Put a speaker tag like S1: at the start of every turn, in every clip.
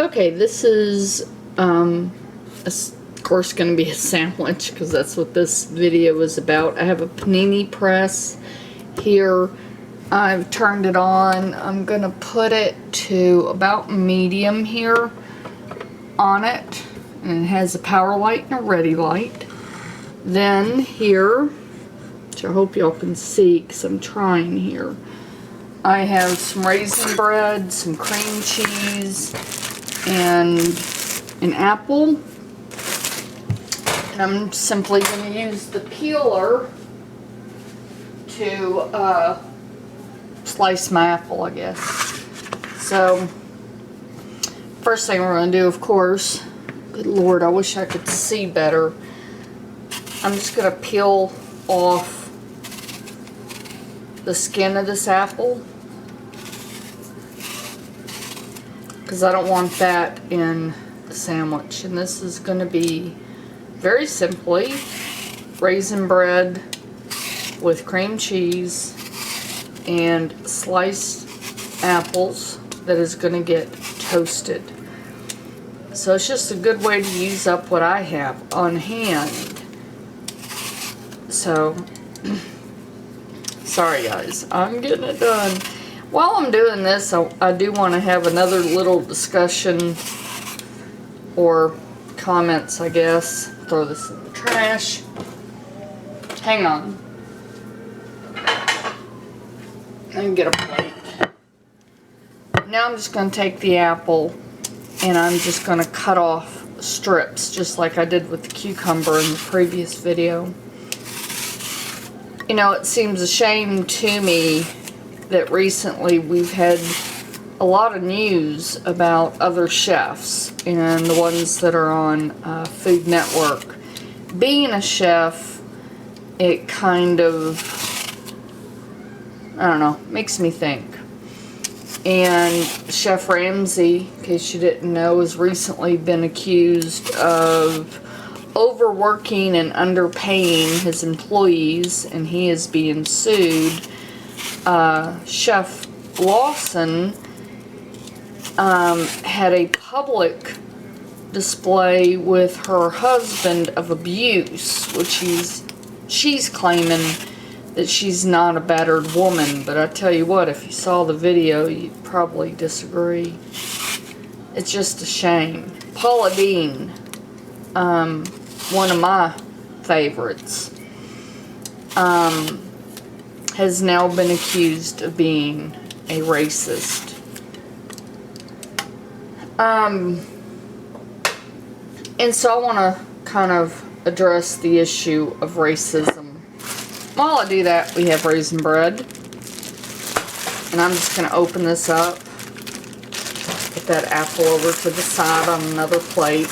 S1: Okay, this is, of course, going to be a sandwich because that's what this video is about. I have a panini press here. I've turned it on. I'm going to put it to about medium here on it. And it has a power light and a ready light. Then here, which I hope y'all can see because I'm trying here, I have some raisin bread, some cream cheese, and an apple. And I'm simply going to use the peeler to slice my apple, I guess. So, first thing we're going to do, of course, good Lord, I wish I could see better. I'm just going to peel off the skin of this apple, because I don't want that in the sandwich. And this is going to be very simply raisin bread with cream cheese and sliced apples that is going to get toasted. So it's just a good way to use up what I have on hand. So, sorry guys, I'm getting it done. While I'm doing this, I do want to have another little discussion or comments, I guess. Throw this in the trash. Hang on. Let me get a plate. Now I'm just going to take the apple and I'm just going to cut off strips, just like I did with the cucumber in the previous video. You know, it seems a shame to me that recently we've had a lot of news about other chefs and the ones that are on Food Network. Being a chef, it kind of, I don't know, makes me think. And Chef Ramsay, in case you didn't know, has recently been accused of overworking and underpaying his employees, and he is being sued. Chef Lawson had a public display with her husband of abuse, which she's claiming that she's not a battered woman, but I tell you what, if you saw the video, you'd probably disagree. It's just a shame. Paula Dean, one of my favorites, has now been accused of being a racist. And so I want to kind of address the issue of racism. While I do that, we have raisin bread. And I'm just going to open this up. Put that apple over to the side on another plate.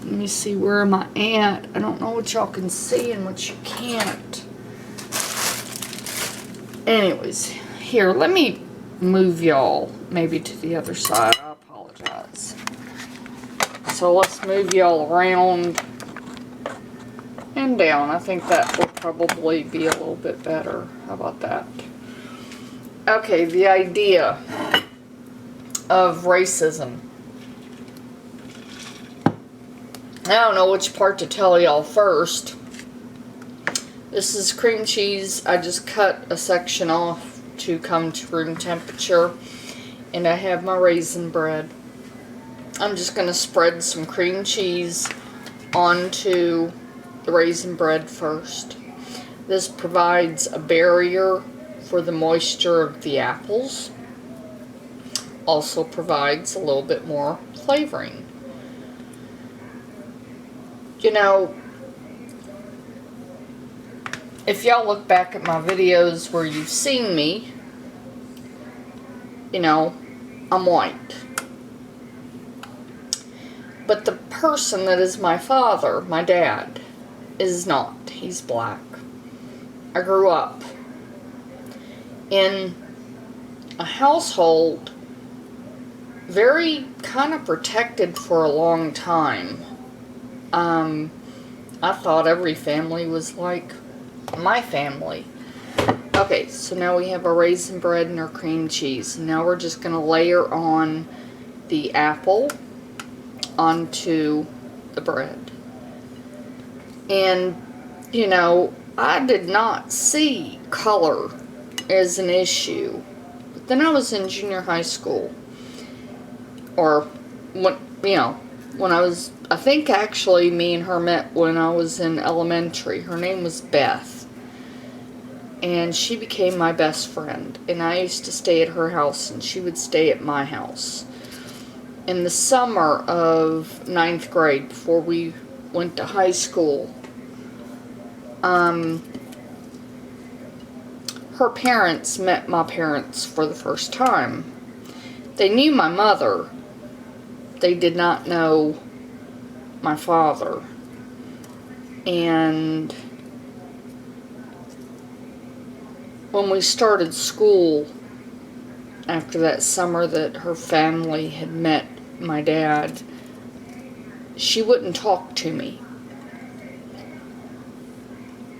S1: Let me see, where am I at? I don't know what y'all can see and what you can't. Anyways, here, let me move y'all maybe to the other side. I apologize. So let's move y'all around and down. I think that will probably be a little bit better. How about that? Okay, the idea of racism. I don't know which part to tell y'all first. This is cream cheese. I just cut a section off to come to room temperature. And I have my raisin bread. I'm just going to spread some cream cheese onto the raisin bread first. This provides a barrier for the moisture of the apples. Also provides a little bit more flavoring. You know, if y'all look back at my videos where you've seen me, you know, I'm white. But the person that is my father, my dad, is not. He's black. I grew up in a household very kind of protected for a long time. I thought every family was like my family. Okay, so now we have our raisin bread and our cream cheese. Now we're just going to layer on the apple onto the bread. And, you know, I did not see color as an issue. But then I was in junior high school. Or, when, you know, when I was, I think actually me and her met when I was in elementary. Her name was Beth. And she became my best friend. And I used to stay at her house and she would stay at my house. In the summer of 9th grade, before we went to high school, her parents met my parents for the first time. They knew my mother. They did not know my father. And when we started school, after that summer that her family had met my dad, she wouldn't talk to me.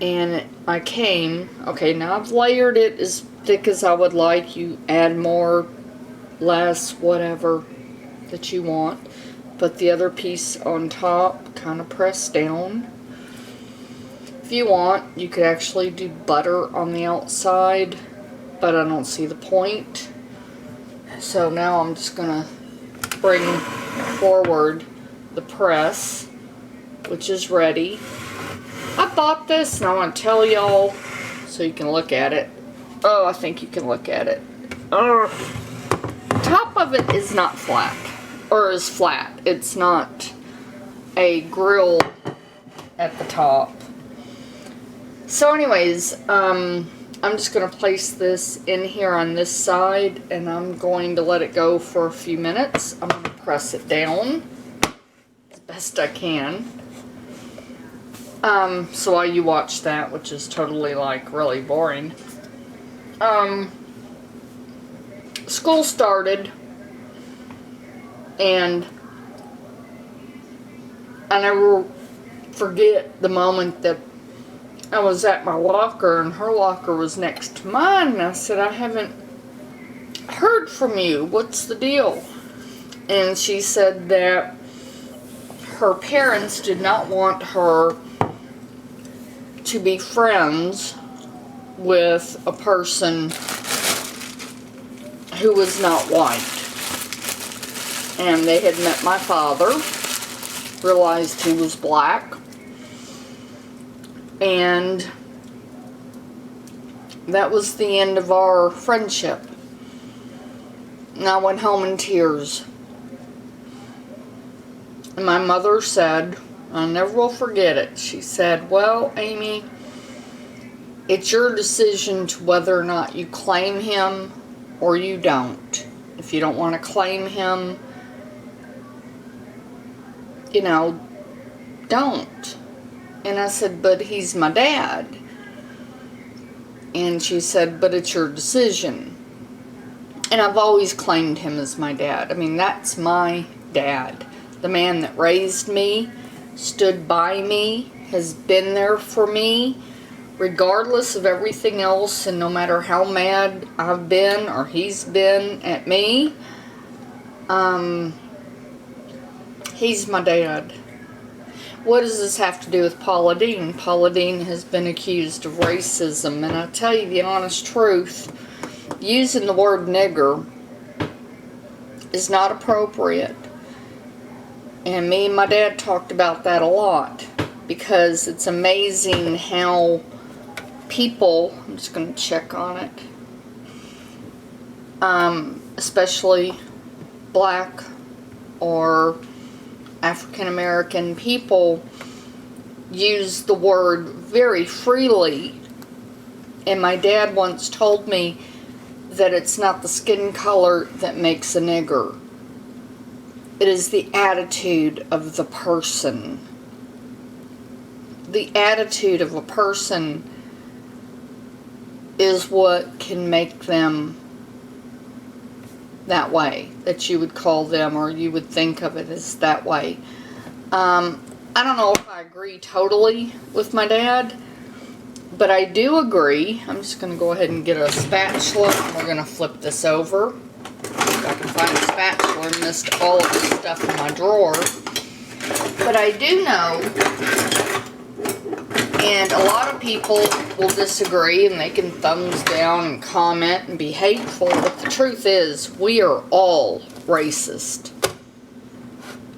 S1: And I came, okay, now I've layered it as thick as I would like. You add more, less, whatever that you want. Put the other piece on top, kind of press down. If you want, you could actually do butter on the outside, but I don't see the point. So now I'm just going to bring forward the press, which is ready. I bought this and I want to tell y'all so you can look at it. Oh, I think you can look at it. Top of it is not flat, or is flat. It's not a grill at the top. So anyways, I'm just going to place this in here on this side, and I'm going to let it go for a few minutes. I'm going to press it down as best I can. So while you watch that, which is totally, like, really boring. School started, and I never forget the moment that I was at my locker and her locker was next to mine, and I said, I haven't heard from you. What's the deal? And she said that her parents did not want her to be friends with a person who was not white. And they had met my father, realized he was black, and that was the end of our friendship. And I went home in tears. And my mother said, I never will forget it, she said, well, Amy, it's your decision to whether or not you claim him or you don't. If you don't want to claim him, you know, don't. And I said, but he's my dad. And she said, but it's your decision. And I've always claimed him as my dad. I mean, that's my dad. The man that raised me, stood by me, has been there for me, regardless of everything else, and no matter how mad I've been or he's been at me, he's my dad. What does this have to do with Paula Dean? Paula Dean has been accused of racism, and I tell you the honest truth, using the word nigger is not appropriate. And me and my dad talked about that a lot, because it's amazing how people, I'm just going to check on it, especially black or African American people, use the word very freely. And my dad once told me that it's not the skin color that makes a nigger. It is the attitude of the person. The attitude of a person is what can make them that way, that you would call them, or you would think of it as that way. I don't know if I agree totally with my dad, But I do agree. I'm just going to go ahead and get a spatula. And we're going to flip this over. If I can find a spatula. I missed all of the stuff in my drawer. But I do know, and a lot of people will disagree and they can thumbs down and comment and be hateful, but the truth is, we are all racist.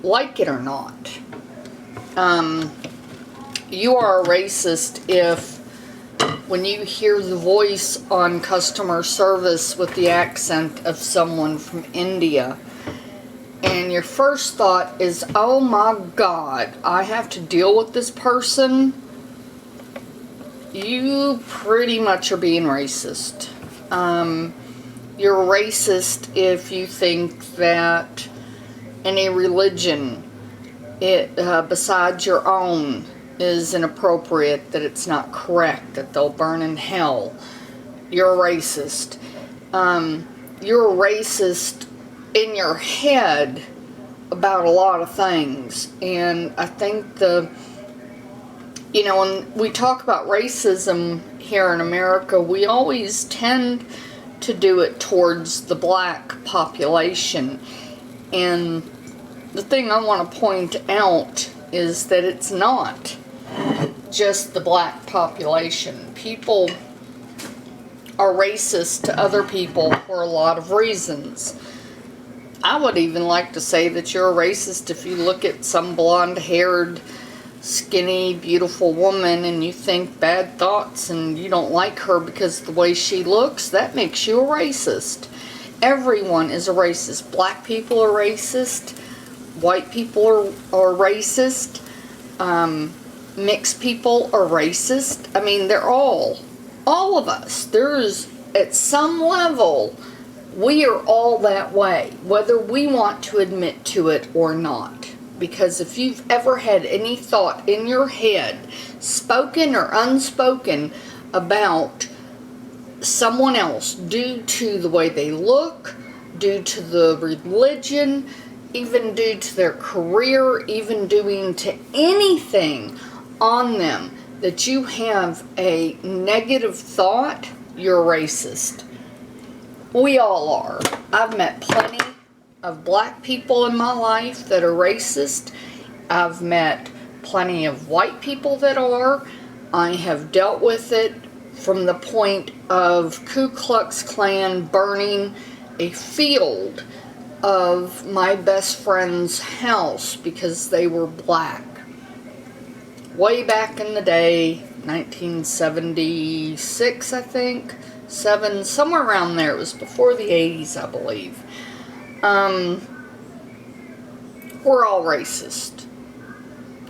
S1: Like it or not. You are a racist if, when you hear the voice on customer service with the accent of someone from India, and your first thought is, oh my God, I have to deal with this person, you pretty much are being racist. You're racist if you think that any religion besides your own is inappropriate, that it's not correct, that they'll burn in hell. You're a racist. You're a racist in your head about a lot of things. And I think when we talk about racism here in America, we always tend to do it towards the black population. And the thing I want to point out is that it's not just the black population. People are racist to other people for a lot of reasons. I would even like to say that you're a racist if you look at some blonde-haired, skinny, beautiful woman and you think bad thoughts and you don't like her because of the way she looks. That makes you a racist. Everyone is a racist. Black people are racist. White people are racist. Mixed people are racist. I mean, they're all of us. There's, at some level, we are all that way, whether we want to admit to it or not. Because if you've ever had any thought in your head, spoken or unspoken, about someone else due to the way they look, due to the religion, even due to their career, even due to anything on them, that you have a negative thought, you're racist. We all are. I've met plenty of black people in my life that are racist. I've met plenty of white people that are. I have dealt with it from the point of Ku Klux Klan burning a field of my best friend's house because they were black. Way back in the day, 1976, I think, somewhere around there. It was before the 80s, I believe. We're all racist.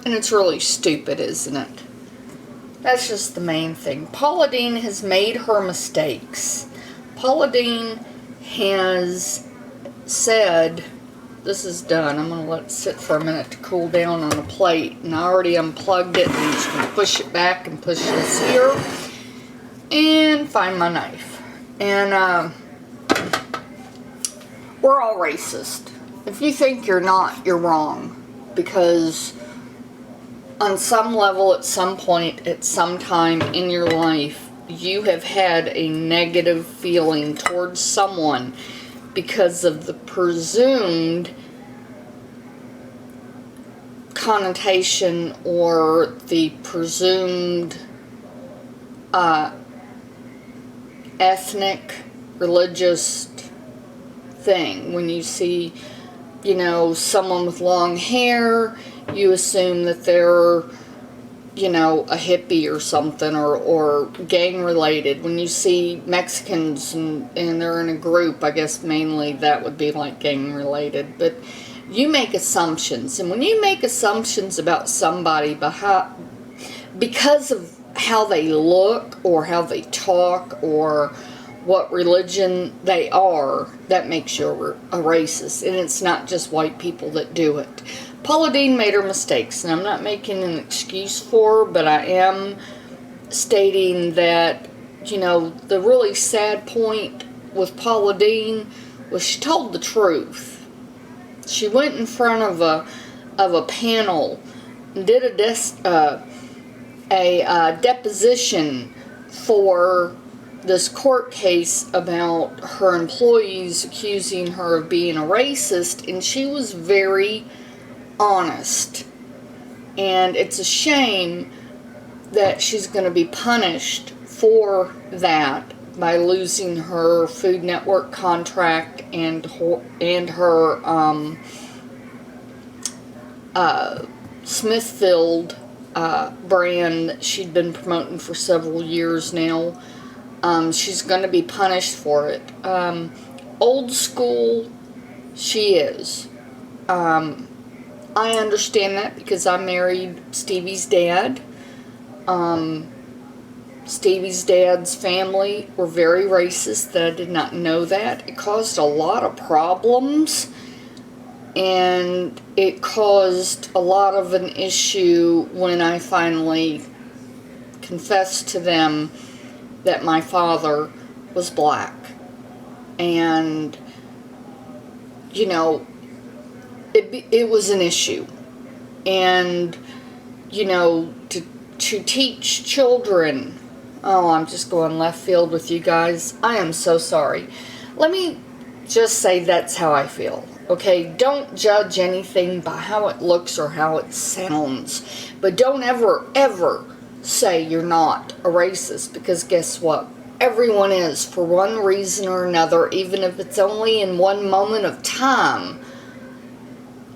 S1: And it's really stupid, isn't it? That's just the main thing. Paula Dean has made her mistakes. Paula Dean has said, this is done. I'm going to let it sit for a minute to cool down on a plate. And I already unplugged it. And I'm just going to push it back and push this here. And find my knife. And we're all racist. If you think you're not, you're wrong. Because on some level, at some point, at some time in your life, you have had a negative feeling towards someone because of the presumed connotation or the presumed ethnic, religious thing. When you see, someone with long hair, you assume that they're, a hippie or something, or gang related. When you see Mexicans and they're in a group, I guess mainly that would be like gang related. But you make assumptions. And when you make assumptions about somebody because of how they look or how they talk or what religion they are, that makes you a racist. And it's not just white people that do it. Paula Dean made her mistakes, and I'm not making an excuse for her, but I am stating that, the really sad point with Paula Dean was she told the truth. She went in front of a panel and did a deposition for this court case about her employees accusing her of being a racist, and she was very honest. And it's a shame that she's going to be punished for that by losing her Food Network contract and her Smithfield brand that she'd been promoting for several years now. She's going to be punished for it. Old school, she is. I understand that because I married Stevie's dad. Stevie's dad's family were very racist. That I did not know that. It caused a lot of problems, and it caused a lot of an issue when I finally confessed to them that my father was black. And, you know, it was an issue. And, you know, to teach children, oh, I'm just going left field with you guys. I am so sorry. Let me just say that's how I feel. Okay, don't judge anything by how it looks or how it sounds. But don't ever, ever say you're not a racist, because guess what? Everyone is, for one reason or another, even if it's only in one moment of time.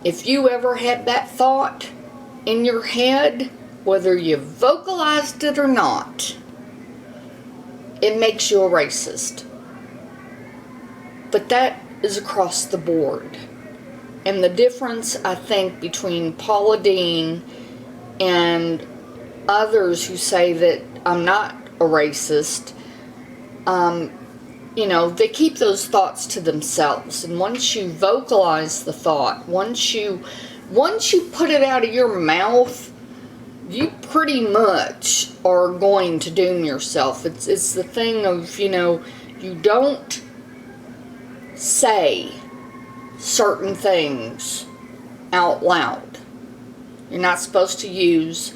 S1: If you ever had that thought in your head, whether you vocalized it or not, it makes you a racist. But that is across the board. And the difference, I think, between Paula Dean and others who say that I'm not a racist, you know, they keep those thoughts to themselves. And once you vocalize the thought, once you put it out of your mouth, you pretty much are going to doom yourself. It's the thing of, you know, you don't say certain things out loud. You're not supposed to use,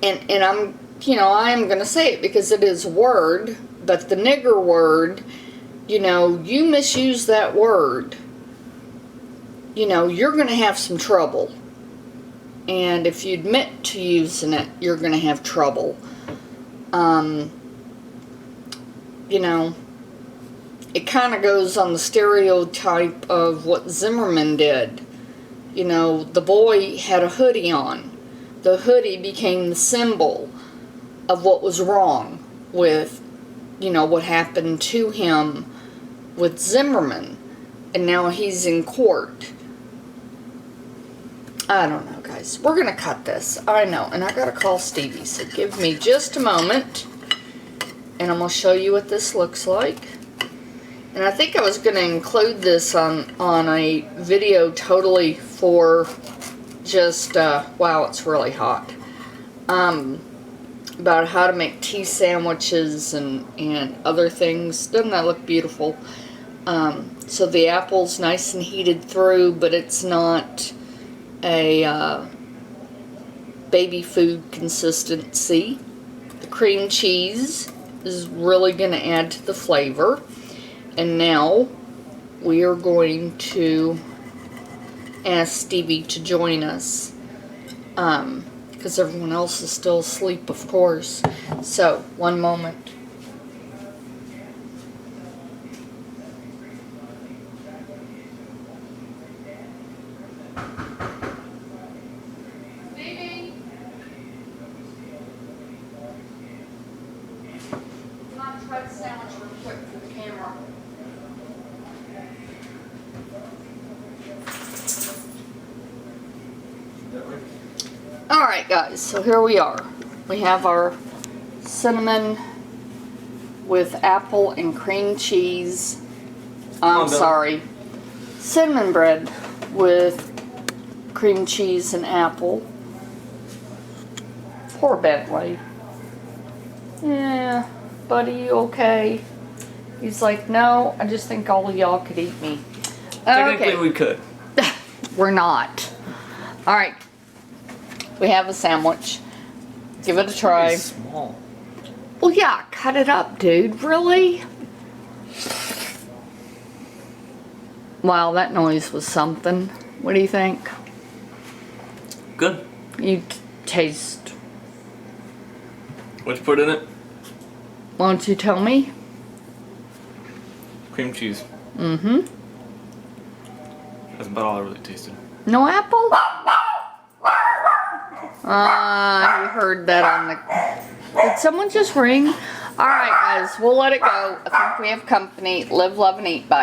S1: and I'm, you know, I am going to say it because it is a word, but the nigger word, you know, you misuse that word, you know, you're going to have some trouble. And if you admit to using it, you're going to have trouble. You know, it kind of goes on the stereotype of what Zimmerman did. You know, the boy had a hoodie on. The hoodie became the symbol of what was wrong with, you know, what happened to him with Zimmerman. And now he's in court. I don't know, guys. We're going to cut this. I know. And I got to call Stevie. So give me just a moment. And I'm going to show you what this looks like. And I think I was going to include this on a video totally for just, wow, it's really hot. About how to make tea sandwiches and other things. Doesn't that look beautiful? So the apple's nice and heated through, but it's not a baby food consistency. The cream cheese is really going to add to the flavor. And now we are going to ask Stevie to join us, because everyone else is still asleep, of course. So, one moment. Alright guys, so here we are. We have our cinnamon with apple and cream cheese. Cinnamon bread with cream cheese and apple. Poor Bentley. Yeah, buddy, you okay? He's like, no, I just think all of y'all could eat me.
S2: Technically we could.
S1: We're not. Alright. We have a sandwich. Give it a try.
S2: It's small.
S1: Well, yeah, cut it up, dude. Really? Wow, that noise was something. What do you think?
S2: Good.
S1: You taste.
S2: What you put in it?
S1: Why don't you tell me?
S2: Cream cheese.
S1: Mm-hmm.
S2: That's about all I really tasted.
S1: No apple? You heard that on the... Did someone just ring? Alright, guys, we'll let it go. I think we have company. Live, love, and eat. Bye.